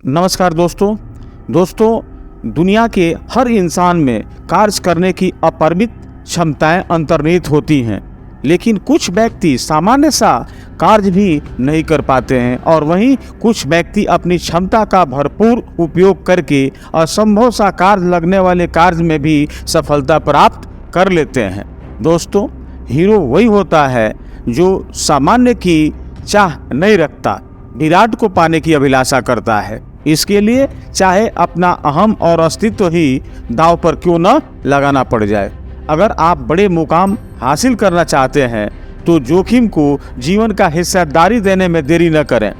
नमस्कार दोस्तों दुनिया के हर इंसान में कार्य करने की अपरिमित क्षमताएं अंतर्निहित होती हैं, लेकिन कुछ व्यक्ति सामान्य सा कार्य भी नहीं कर पाते हैं और वहीं कुछ व्यक्ति अपनी क्षमता का भरपूर उपयोग करके असंभव सा कार्य लगने वाले कार्य में भी सफलता प्राप्त कर लेते हैं। दोस्तों, हीरो वही होता है जो सामान्य की चाह नहीं रखता, विराट को पाने की अभिलाषा करता है। इसके लिए चाहे अपना अहम और अस्तित्व ही दांव पर क्यों न लगाना पड़ जाए। अगर आप बड़े मुकाम हासिल करना चाहते हैं तो जोखिम को जीवन का हिस्सेदारी देने में देरी न करें।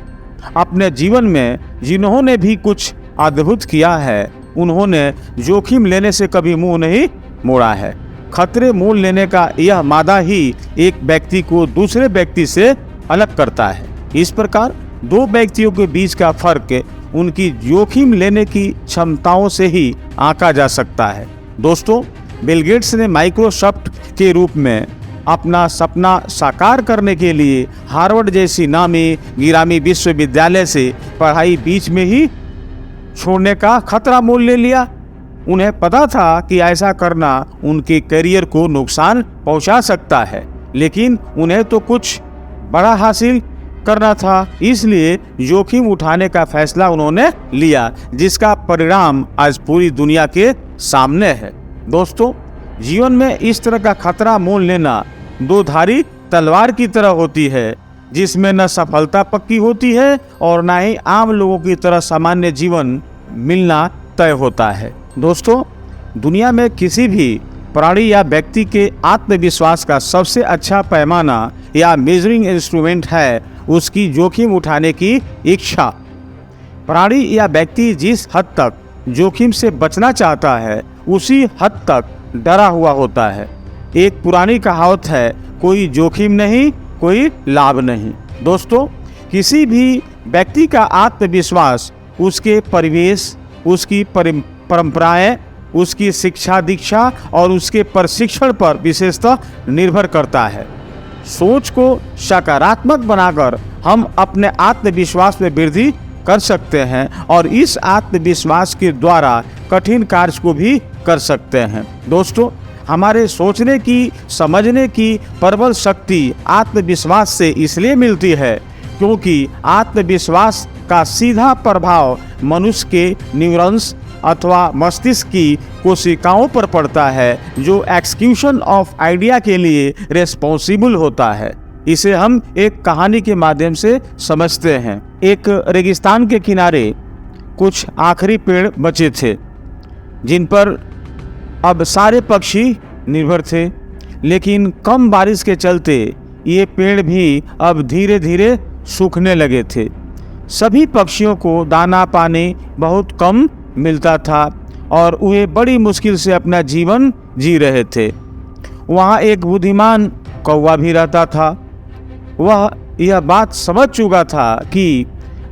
अपने जीवन में जिन्होंने भी कुछ अद्भुत किया है, उन्होंने जोखिम लेने से कभी मुंह नहीं मोड़ा है। खतरे मोल लेने का यह मादा ही एक व्यक्ति को दूसरे व्यक्ति से अलग करता है। इस प्रकार दो व्यक्तियों के बीच का फर्क उनकी जोखिम लेने की क्षमताओं से ही आंका जा सकता है। दोस्तों, बिल गेट्स ने माइक्रोसॉफ्ट के रूप में अपना सपना साकार करने के लिए हार्वर्ड जैसी नामी गिरामी विश्वविद्यालय से पढ़ाई बीच में ही छोड़ने का खतरा मोल ले लिया। उन्हें पता था कि ऐसा करना उनके करियर को नुकसान पहुंचा सकता है, लेकिन उन्हें तो कुछ बड़ा हासिल करना था, इसलिए जोखिम उठाने का फैसला उन्होंने लिया, जिसका परिणाम आज पूरी दुनिया के सामने है। दोस्तों, जीवन में इस तरह का खतरा मोल लेना दो धारी तलवार की तरह होती है, जिसमें न सफलता पक्की होती है और न ही आम लोगों की तरह सामान्य जीवन मिलना तय होता है। दोस्तों, दुनिया में किसी भी प्राणी या व्यक्ति के आत्मविश्वास का सबसे अच्छा पैमाना या मेजरिंग इंस्ट्रूमेंट है उसकी जोखिम उठाने की इच्छा। प्राणी या व्यक्ति जिस हद तक जोखिम से बचना चाहता है, उसी हद तक डरा हुआ होता है। एक पुरानी कहावत है, कोई जोखिम नहीं, कोई लाभ नहीं। दोस्तों, किसी भी व्यक्ति का आत्मविश्वास उसके परिवेश, उसकी परंपराएं, उसकी शिक्षा दीक्षा और उसके प्रशिक्षण पर विशेषतः निर्भर करता है। सोच को सकारात्मक बनाकर हम अपने आत्मविश्वास में वृद्धि कर सकते हैं और इस आत्मविश्वास के द्वारा कठिन कार्य को भी कर सकते हैं। दोस्तों, हमारे सोचने की, समझने की प्रबल शक्ति आत्मविश्वास से इसलिए मिलती है क्योंकि आत्मविश्वास का सीधा प्रभाव मनुष्य के न्यूरॉन्स अथवा मस्तिष्क की कोशिकाओं पर पड़ता है, जो एक्सक्यूशन ऑफ आइडिया के लिए रेस्पॉन्सिबल होता है। इसे हम एक कहानी के माध्यम से समझते हैं। एक रेगिस्तान के किनारे कुछ आखिरी पेड़ बचे थे, जिन पर अब सारे पक्षी निर्भर थे, लेकिन कम बारिश के चलते ये पेड़ भी अब धीरे धीरे सूखने लगे थे। सभी पक्षियों को दाना पानी बहुत कम मिलता था और वे बड़ी मुश्किल से अपना जीवन जी रहे थे। वहाँ एक बुद्धिमान कौवा भी रहता था। वह यह बात समझ चुका था कि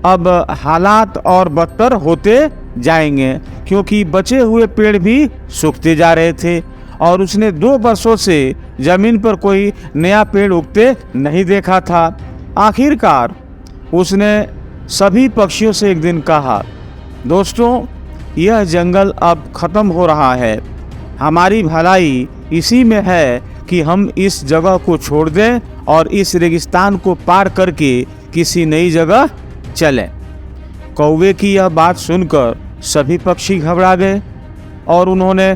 अब हालात और बदतर होते जाएंगे, क्योंकि बचे हुए पेड़ भी सूखते जा रहे थे और उसने 2 वर्षों से जमीन पर कोई नया पेड़ उगते नहीं देखा था। आखिरकार उसने सभी पक्षियों से एक दिन कहा, दोस्तों, यह जंगल अब ख़त्म हो रहा है। हमारी भलाई इसी में है कि हम इस जगह को छोड़ दें और इस रेगिस्तान को पार करके किसी नई जगह चलें। कौवे की यह बात सुनकर सभी पक्षी घबरा गए और उन्होंने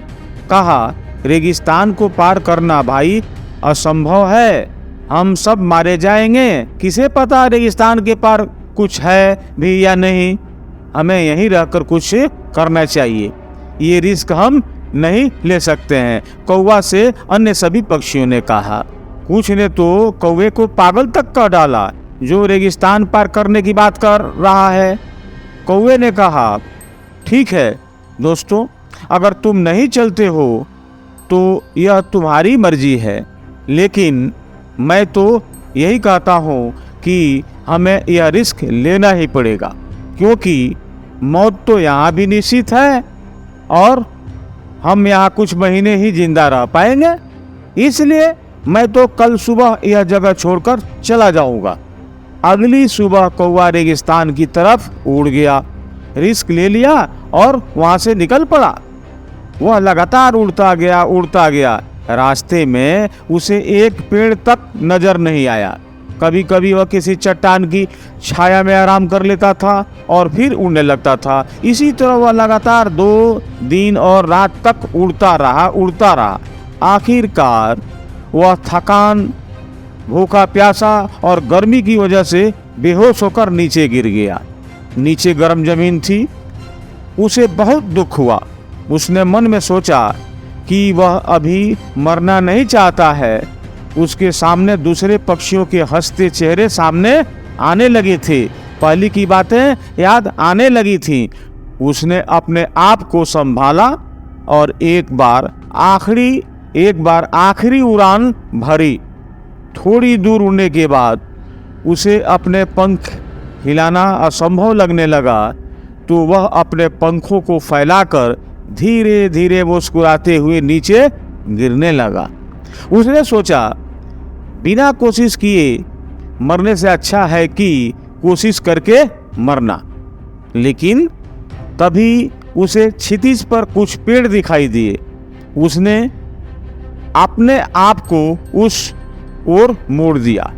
कहा, रेगिस्तान को पार करना भाई असंभव है, हम सब मारे जाएंगे। किसे पता रेगिस्तान के पार कुछ है भी या नहीं, हमें यहीं रहकर कुछ करना चाहिए, ये रिस्क हम नहीं ले सकते हैं। कौवा से अन्य सभी पक्षियों ने कहा। कुछ ने तो कौवे को पागल तक कर डाला, जो रेगिस्तान पार करने की बात कर रहा है। कौवे ने कहा, ठीक है दोस्तों, अगर तुम नहीं चलते हो तो यह तुम्हारी मर्जी है, लेकिन मैं तो यही कहता हूँ कि हमें यह रिस्क लेना ही पड़ेगा, क्योंकि मौत तो यहाँ भी निश्चित है और हम यहाँ कुछ महीने ही जिंदा रह पाएंगे। इसलिए मैं तो कल सुबह यह जगह छोड़कर चला जाऊँगा। अगली सुबह कौवा रेगिस्तान की तरफ उड़ गया। रिस्क ले लिया और वहाँ से निकल पड़ा। वह लगातार उड़ता गया। रास्ते में उसे एक पेड़ तक नजर नहीं आया। कभी कभी वह किसी चट्टान की छाया में आराम कर लेता था और फिर उड़ने लगता था। इसी तरह वह लगातार 2 दिन और रात तक उड़ता रहा। आखिरकार वह थकान, भूखा प्यासा और गर्मी की वजह से बेहोश होकर नीचे गिर गया। नीचे गर्म जमीन थी। उसे बहुत दुख हुआ। उसने मन में सोचा कि वह अभी मरना नहीं चाहता है। उसके सामने दूसरे पक्षियों के हंसते चेहरे सामने आने लगे थे। पहले की बातें याद आने लगी थीं। उसने अपने आप को संभाला और एक बार आखिरी उड़ान भरी। थोड़ी दूर उड़ने के बाद उसे अपने पंख हिलाना असंभव लगने लगा, तो वह अपने पंखों को फैलाकर धीरे धीरे मुस्कुराते हुए नीचे गिरने लगा। उसने सोचा, बिना कोशिश किए मरने से अच्छा है कि कोशिश करके मरना। लेकिन तभी उसे क्षितिज पर कुछ पेड़ दिखाई दिए। उसने अपने आप को उस ओर मोड़ दिया।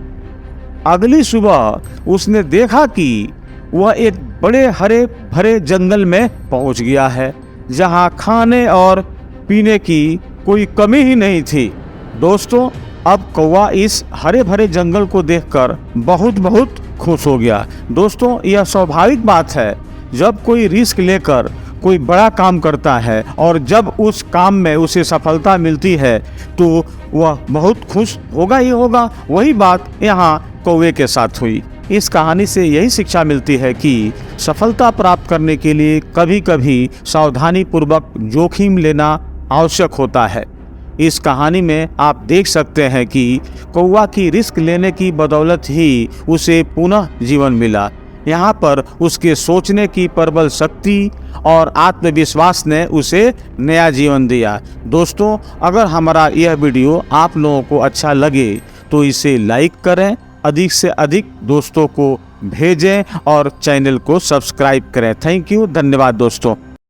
अगली सुबह उसने देखा कि वह एक बड़े हरे भरे जंगल में पहुंच गया है, जहां खाने और पीने की कोई कमी ही नहीं थी। दोस्तों, अब कौवा इस हरे भरे जंगल को देखकर बहुत खुश हो गया। दोस्तों, यह स्वाभाविक बात है, जब कोई रिस्क लेकर कोई बड़ा काम करता है और जब उस काम में उसे सफलता मिलती है तो वह बहुत खुश होगा ही होगा। वही बात यहाँ कौवे के साथ हुई। इस कहानी से यही शिक्षा मिलती है कि सफलता प्राप्त करने के लिए कभी कभी सावधानी पूर्वक जोखिम लेना आवश्यक होता है। इस कहानी में आप देख सकते हैं कि कौवा की रिस्क लेने की बदौलत ही उसे पुनः जीवन मिला। यहाँ पर उसके सोचने की प्रबल शक्ति और आत्मविश्वास ने उसे नया जीवन दिया। दोस्तों, अगर हमारा यह वीडियो आप लोगों को अच्छा लगे तो इसे लाइक करें, अधिक से अधिक दोस्तों को भेजें और चैनल को सब्सक्राइब करें। थैंक यू, धन्यवाद दोस्तों।